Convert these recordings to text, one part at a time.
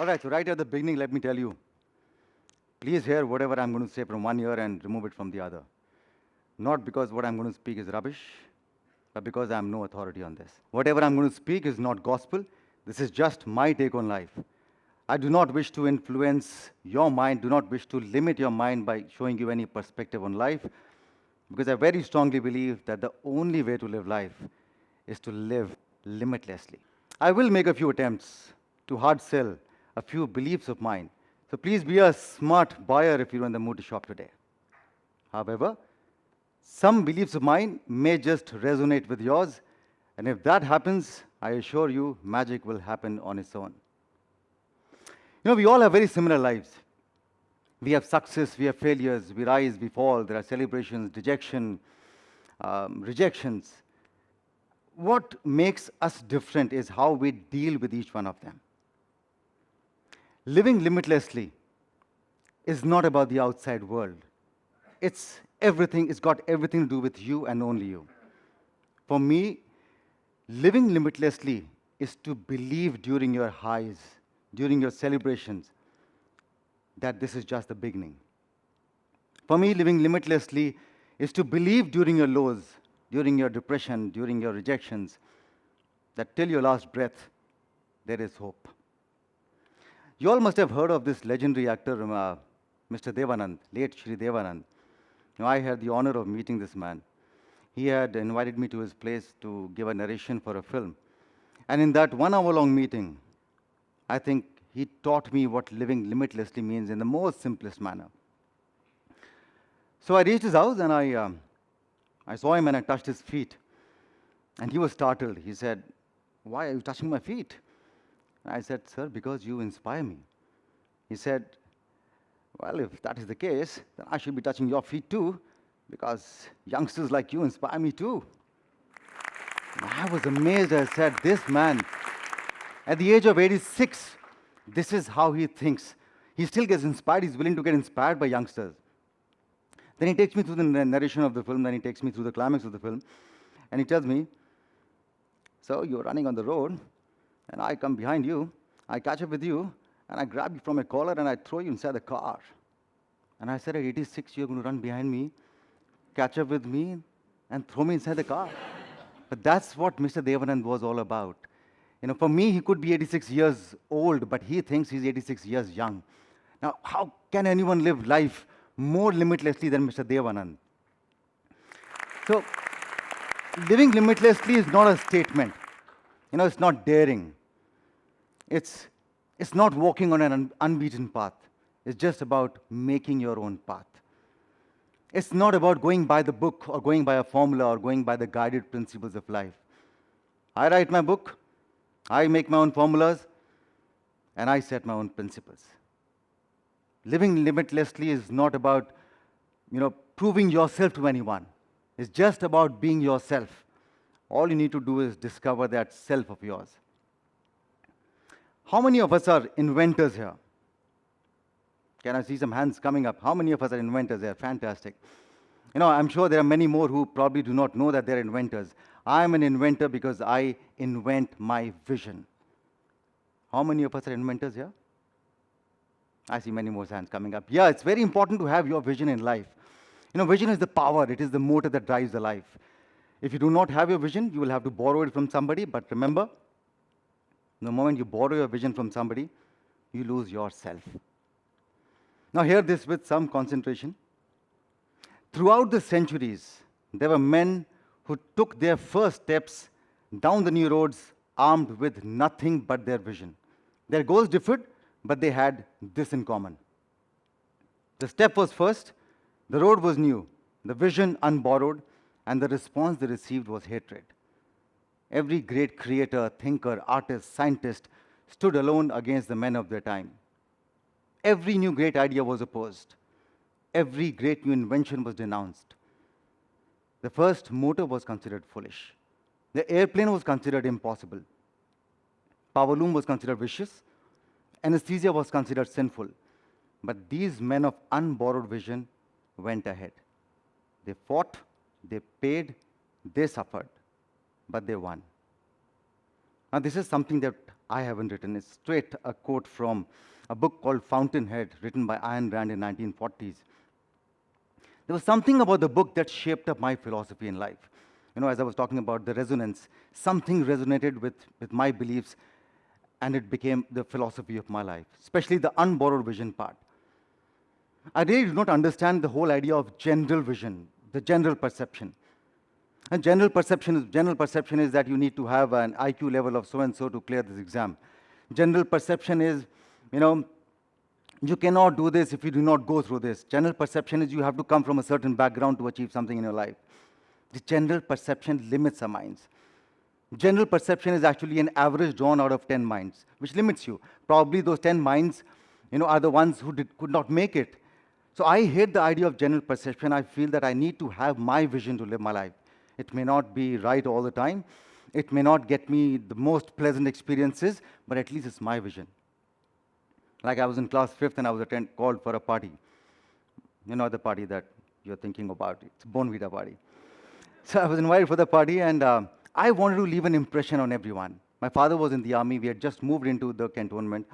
All right, so right at the beginning, let me tell you, please hear whatever I'm going to say from one ear and remove it from the other. Not because what I'm going to speak is rubbish, but because I am no authority on this. Whatever I'm going to speak is not gospel. This is just my take on life. I do not wish to influence your mind, do not wish to limit your mind by showing you any perspective on life, because I very strongly believe that the only way to live life is to live limitlessly. I will make a few attempts to hard sell a few beliefs of mine. So please be a smart buyer if you're in the mood to shop today. However, some beliefs of mine may just resonate with yours, and if that happens, I assure you, magic will happen on its own. You know, we all have very similar lives. We have success, we have failures, we rise, we fall, there are celebrations, dejection, rejections. What makes us different is how we deal with each one of them. Living limitlessly is not about the outside world. It's got everything to do with you and only you. For me, living limitlessly is to believe during your highs, during your celebrations, that this is just the beginning. For me, living limitlessly is to believe during your lows, during your depression, during your rejections, that till your last breath, there is hope. You all must have heard of this legendary actor, Mr. Devanand, late Shri Devanand. Now, I had the honor of meeting this man. He had invited me to his place to give a narration for a film. And in that 1 hour-long meeting, I think he taught me what living limitlessly means in the most simplest manner. So I reached his house and I saw him and I touched his feet. And he was startled. He said, "Why are you touching my feet?" And I said, "Sir, because you inspire me." He said, "Well, if that is the case, then I should be touching your feet too, because youngsters like you inspire me too." And I was amazed. I said, this man, at the age of 86, this is how he thinks. He still gets inspired. He's willing to get inspired by youngsters. Then he takes me through the narration of the film. Then he takes me through the climax of the film. And he tells me, "So you're running on the road, and I come behind you. I catch up with you, and I grab you from your collar, and I throw you inside the car." And I said, "At 86, you're going to run behind me, catch up with me, and throw me inside the car." But that's what Mr. Devanand was all about. You know, for me, he could be 86 years old, but he thinks he's 86 years young. Now, how can anyone live life more limitlessly than Mr. Devanand? So, living limitlessly is not a statement. You know, it's not daring. It's not walking on an unbeaten path. It's just about making your own path. It's not about going by the book or going by a formula or going by the guided principles of life. I write my book, I make my own formulas, and I set my own principles. Living limitlessly is not about, proving yourself to anyone. It's just about being yourself. All you need to do is discover that self of yours. How many of us are inventors here? Can I see some hands coming up? How many of us are inventors here? Fantastic. I'm sure there are many more who probably do not know that they're inventors. I'm an inventor because I invent my vision. How many of us are inventors here? I see many more hands coming up. Yeah, it's very important to have your vision in life. Vision is the power. It is the motor that drives the life. If you do not have your vision, you will have to borrow it from somebody. But remember, the moment you borrow your vision from somebody, you lose yourself. Now hear this with some concentration. Throughout the centuries, there were men who took their first steps down the new roads armed with nothing but their vision. Their goals differed, but they had this in common. The step was first, the road was new, the vision unborrowed, and the response they received was hatred. Every great creator, thinker, artist, scientist stood alone against the men of their time. Every new great idea was opposed. Every great new invention was denounced. The first motor was considered foolish. The airplane was considered impossible. Power loom was considered vicious. Anesthesia was considered sinful. But these men of unborrowed vision went ahead. They fought, they paid, they suffered, but they won. Now, this is something that I haven't written. It's straight a quote from a book called Fountainhead, written by Ayn Rand in 1940s. There was something about the book that shaped up my philosophy in life. As I was talking about the resonance, something resonated with my beliefs, and it became the philosophy of my life, especially the unborrowed vision part. I really do not understand the whole idea of general vision, the general perception. And general perception is that you need to have an IQ level of so and so to clear this exam. General perception is, you know, you cannot do this if you do not go through this. General perception is you have to come from a certain background to achieve something in your life. The general perception limits our minds. General perception is actually an average drawn out of 10 minds, which limits you. Probably those 10 minds, are the ones who could not make it. So I hate the idea of general perception. I feel that I need to have my vision to live my life. It may not be right all the time. It may not get me the most pleasant experiences, but at least it's my vision. Like I was in class 5th and I was called for a party. The party that you're thinking about. It's Bonvita party. So I was invited for the party, and I wanted to leave an impression on everyone. My father was in the army. We had just moved into the cantonment.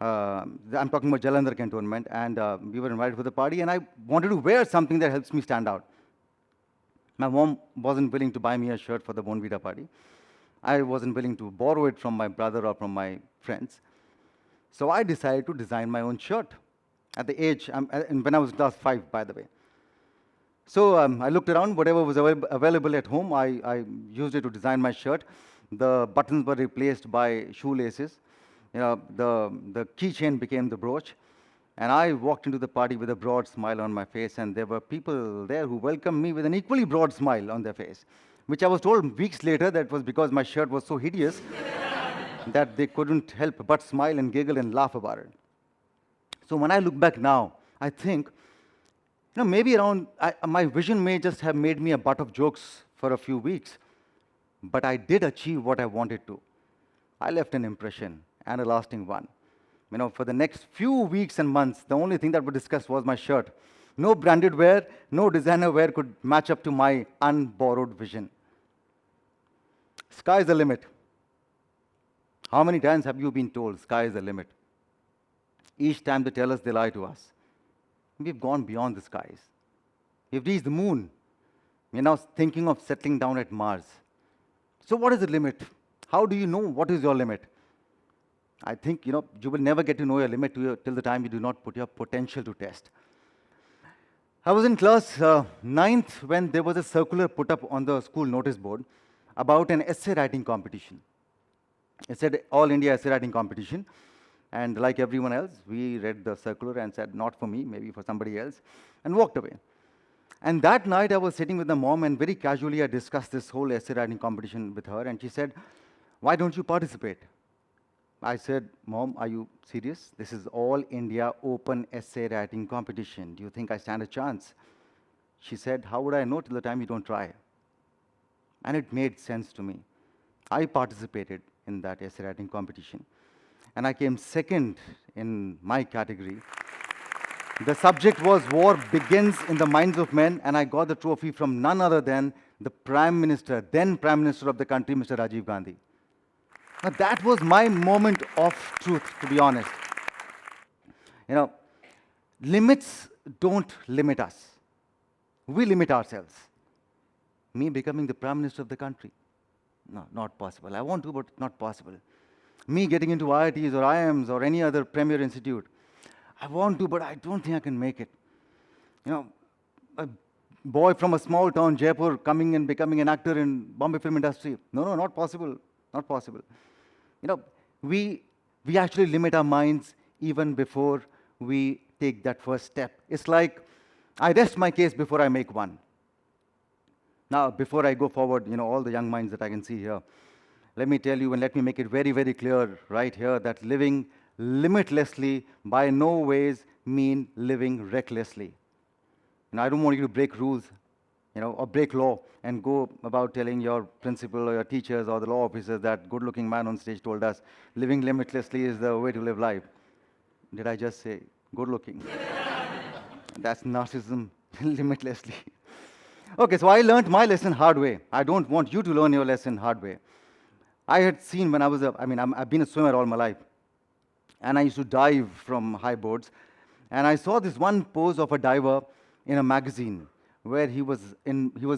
I'm talking about Jalandhar cantonment, and we were invited for the party, and I wanted to wear something that helps me stand out. My mom wasn't willing to buy me a shirt for the Bonvita party. I wasn't willing to borrow it from my brother or from my friends. So I decided to design my own shirt at the age, and when I was class 5, by the way. So I looked around, whatever was available at home, I used it to design my shirt. The buttons were replaced by shoelaces. The keychain became the brooch. And I walked into the party with a broad smile on my face, and there were people there who welcomed me with an equally broad smile on their face, which I was told weeks later that was because my shirt was so hideous that they couldn't help but smile and giggle and laugh about it. So when I look back now, I think, maybe my vision may just have made me a butt of jokes for a few weeks, but I did achieve what I wanted to. I left an impression, and a lasting one. For the next few weeks and months, the only thing that we discussed was my shirt. No branded wear, no designer wear could match up to my unborrowed vision. Sky is the limit. How many times have you been told sky is the limit? Each time they tell us, they lie to us. We've gone beyond the skies. We've reached the moon. We're now thinking of settling down at Mars. So what is the limit? How do you know what is your limit? I think, you will never get to know your limit till the time you do not put your potential to test. I was in class 9th when there was a circular put up on the school notice board about an essay writing competition. It said All India Essay Writing Competition. And like everyone else, we read the circular and said, not for me, maybe for somebody else, and walked away. And that night, I was sitting with my mom, and very casually, I discussed this whole essay writing competition with her, and she said, why don't you participate? I said, Mom, are you serious? This is All India Open Essay Writing Competition. Do you think I stand a chance? She said, how would I know till the time you don't try? And it made sense to me. I participated in that essay writing competition, and I came second in my category. The subject was War Begins in the Minds of Men, and I got the trophy from none other than the Prime Minister, then Prime Minister of the country, Mr. Rajeev Gandhi. Now, that was my moment of truth, to be honest. Limits don't limit us. We limit ourselves. Me becoming the Prime Minister of the country? No, not possible. I want to, but not possible. Me getting into IITs or IIMs or any other premier institute? I want to, but I don't think I can make it. A boy from a small town, Jaipur, coming and becoming an actor in Bombay film industry? No, not possible. Not possible. We actually limit our minds even before we take that first step. It's like I rest my case before I make one. Now, before I go forward, all the young minds that I can see here, let me tell you and let me make it very, very clear right here that living limitlessly by no ways mean living recklessly. I don't want you to break rules, or break law and go about telling your principal or your teachers or the law officers that good-looking man on stage told us living limitlessly is the way to live life. Did I just say good-looking? That's narcissism, limitlessly. Okay, so I learned my lesson hard way. I don't want you to learn your lesson hard way. I had seen when I was I've been a swimmer all my life, and I used to dive from high boards. And I saw this one pose of a diver in a magazine where he was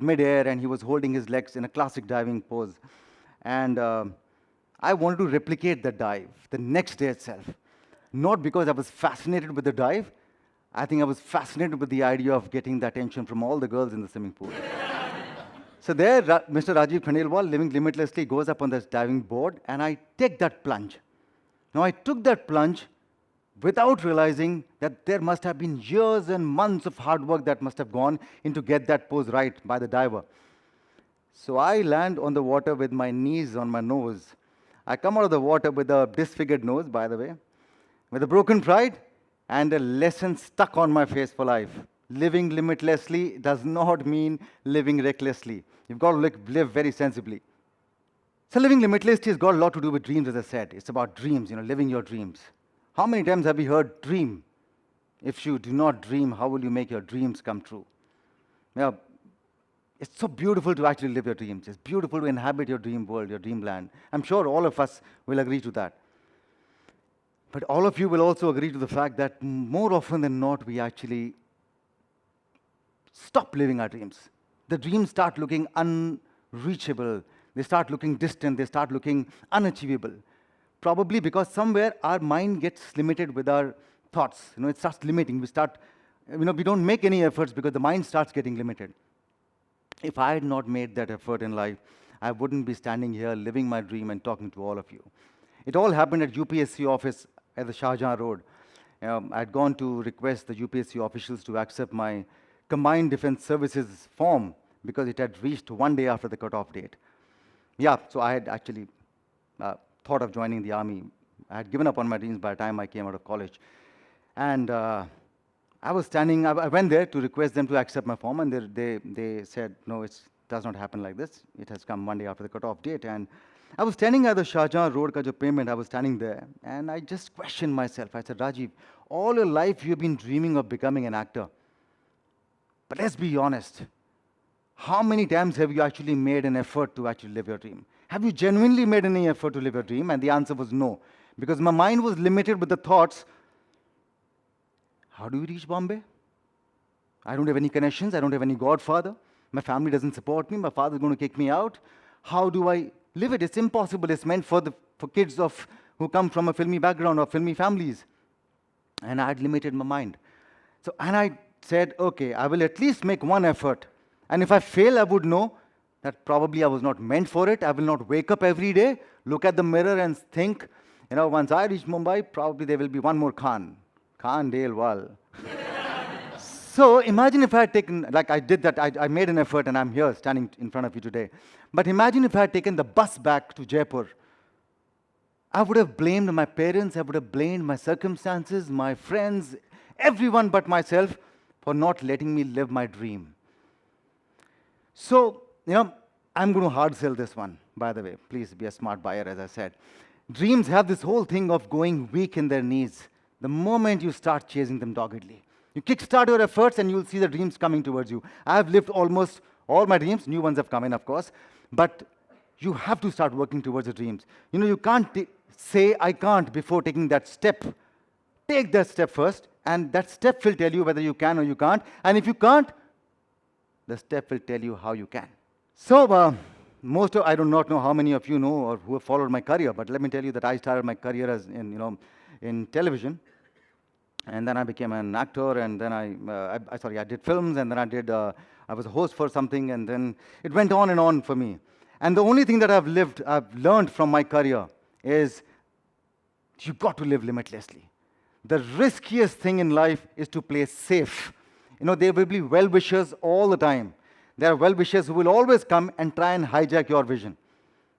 midair and he was holding his legs in a classic diving pose. And I wanted to replicate that dive the next day itself. Not because I was fascinated with the dive, I think I was fascinated with the idea of getting the attention from all the girls in the swimming pool. So there, Mr. Rajeev Khandelwal, living limitlessly, goes up on this diving board, and I take that plunge. Now, I took that plunge without realizing that there must have been years and months of hard work that must have gone into get that pose right by the diver. So I land on the water with my knees on my nose. I come out of the water with a disfigured nose, by the way, with a broken pride and a lesson stuck on my face for life. Living limitlessly does not mean living recklessly. You've got to live very sensibly. So living limitlessly has got a lot to do with dreams, as I said. It's about dreams, living your dreams. How many times have you heard dream? If you do not dream, how will you make your dreams come true? It's so beautiful to actually live your dreams. It's beautiful to inhabit your dream world, your dreamland. I'm sure all of us will agree to that. But all of you will also agree to the fact that more often than not, we actually stop living our dreams. The dreams start looking unreachable. They start looking distant. They start looking unachievable. Probably because somewhere our mind gets limited with our thoughts. It starts limiting. We don't make any efforts because the mind starts getting limited. If I had not made that effort in life, I wouldn't be standing here living my dream and talking to all of you. It all happened at UPSC office at the Shah Jahan Road. I'd gone to request the UPSC officials to accept my Combined Defense Services form because it had reached one day after the cutoff date. So I had actually thought of joining the army. I had given up on my dreams by the time I came out of college. And I was standing, I went there to request them to accept my form, and they said, no, it does not happen like this. It has come one day after the cutoff date. And I was standing at the Shah Jahan Road ka jo payment, I was standing there, and I just questioned myself. I said, Rajeev, all your life you've been dreaming of becoming an actor. But let's be honest. How many times have you actually made an effort to actually live your dream? Have you genuinely made any effort to live your dream? And the answer was no. Because my mind was limited with the thoughts, how do we reach Bombay? I don't have any connections. I don't have any godfather. My family doesn't support me. My father's going to kick me out. How do I live it? It's impossible. It's meant for kids who come from a filmy background or filmy families. And I had limited my mind. And I said, okay, I will at least make one effort. And if I fail, I would know that probably I was not meant for it. I will not wake up every day, look at the mirror and think, once I reach Mumbai, probably there will be one more Khandelwal. So imagine if I had taken, like I did that, I made an effort and I'm here standing in front of you today. But imagine if I had taken the bus back to Jaipur. I would have blamed my parents, I would have blamed my circumstances, my friends, everyone but myself for not letting me live my dream. So, I'm going to hard sell this one, by the way. Please be a smart buyer, as I said. Dreams have this whole thing of going weak in their knees the moment you start chasing them doggedly. You kickstart your efforts and you'll see the dreams coming towards you. I have lived almost all my dreams. New ones have come in, of course. But you have to start working towards the dreams. You can't say, I can't before taking that step. Take that step first, and that step will tell you whether you can or you can't. And if you can't, the step will tell you how you can. So, I do not know how many of you know or who have followed my career, but let me tell you that I started my career as in television. And then I became an actor, and then I did films, and then I was a host for something, and then it went on and on for me. And the only thing that I've learned from my career is you've got to live limitlessly. The riskiest thing in life is to play safe. There will be well-wishers all the time. There are well-wishers who will always come and try and hijack your vision.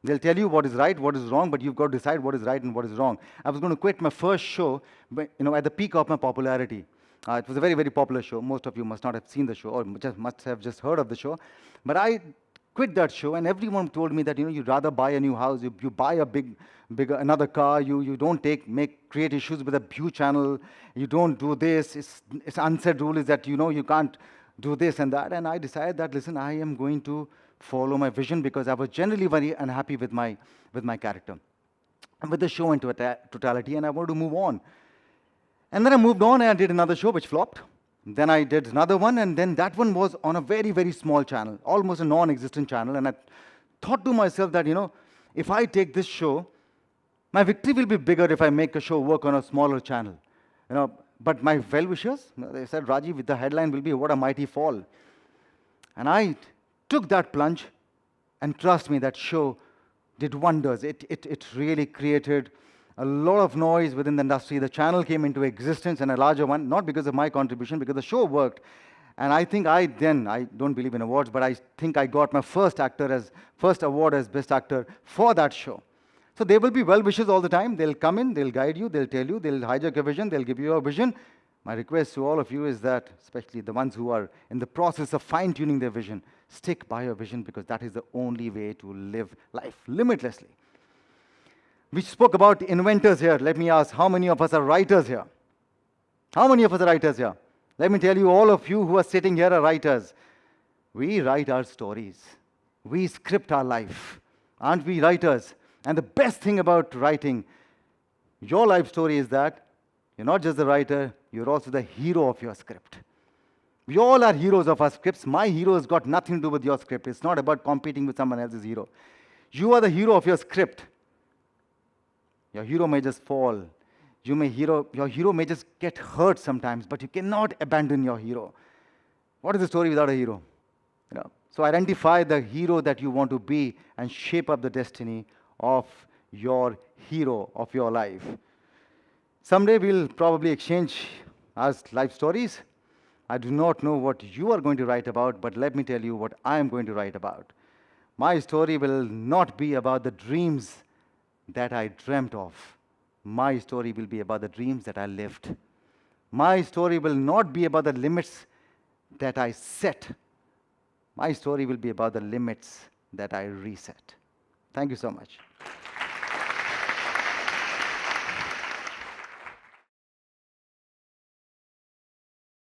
They'll tell you what is right, what is wrong, but you've got to decide what is right and what is wrong. I was going to quit my first show, at the peak of my popularity. It was a very, very popular show. Most of you must not have seen the show or must have just heard of the show. But I quit that show, and everyone told me that you'd rather buy a new house, you buy a another car, you don't create issues with a huge channel, you don't do this. It's unsaid rule is that you can't do this and that. And I decided that, listen, I am going to follow my vision because I was generally very unhappy with my character and with the show in totality, and I wanted to move on. And then I moved on and I did another show which flopped. Then I did another one, and then that one was on a very, very small channel, almost a non-existent channel. And I thought to myself that, if I take this show, my victory will be bigger if I make a show work on a smaller channel. But my well-wishers, they said, Rajeev, the headline will be, "What a Mighty Fall." And I took that plunge, and trust me, that show did wonders. It really created a lot of noise within the industry. The channel came into existence, and a larger one, not because of my contribution, because the show worked. And I think I don't believe in awards, but I think I got my first award as Best Actor for that show. So there will be well-wishers all the time. They'll come in, they'll guide you, they'll tell you, they'll hijack your vision, they'll give you a vision. My request to all of you is that, especially the ones who are in the process of fine-tuning their vision, stick by your vision, because that is the only way to live life limitlessly. We spoke about inventors here. Let me ask, how many of us are writers here? How many of us are writers here? Let me tell you, all of you who are sitting here are writers. We write our stories. We script our life. Aren't we writers? And the best thing about writing your life story is that you're not just the writer, you're also the hero of your script. We all are heroes of our scripts. My hero has got nothing to do with your script. It's not about competing with someone else's hero. You are the hero of your script. Your hero may just fall. Your hero may just get hurt sometimes, but you cannot abandon your hero. What is the story without a hero? So identify the hero that you want to be and shape up the destiny of your hero of your life. Someday we'll probably exchange our life stories. I do not know what you are going to write about, but let me tell you what I am going to write about. My story will not be about the dreams that I dreamt of. My story will be about the dreams that I lived. My story will not be about the limits that I set. My story will be about the limits that I reset. Thank you so much.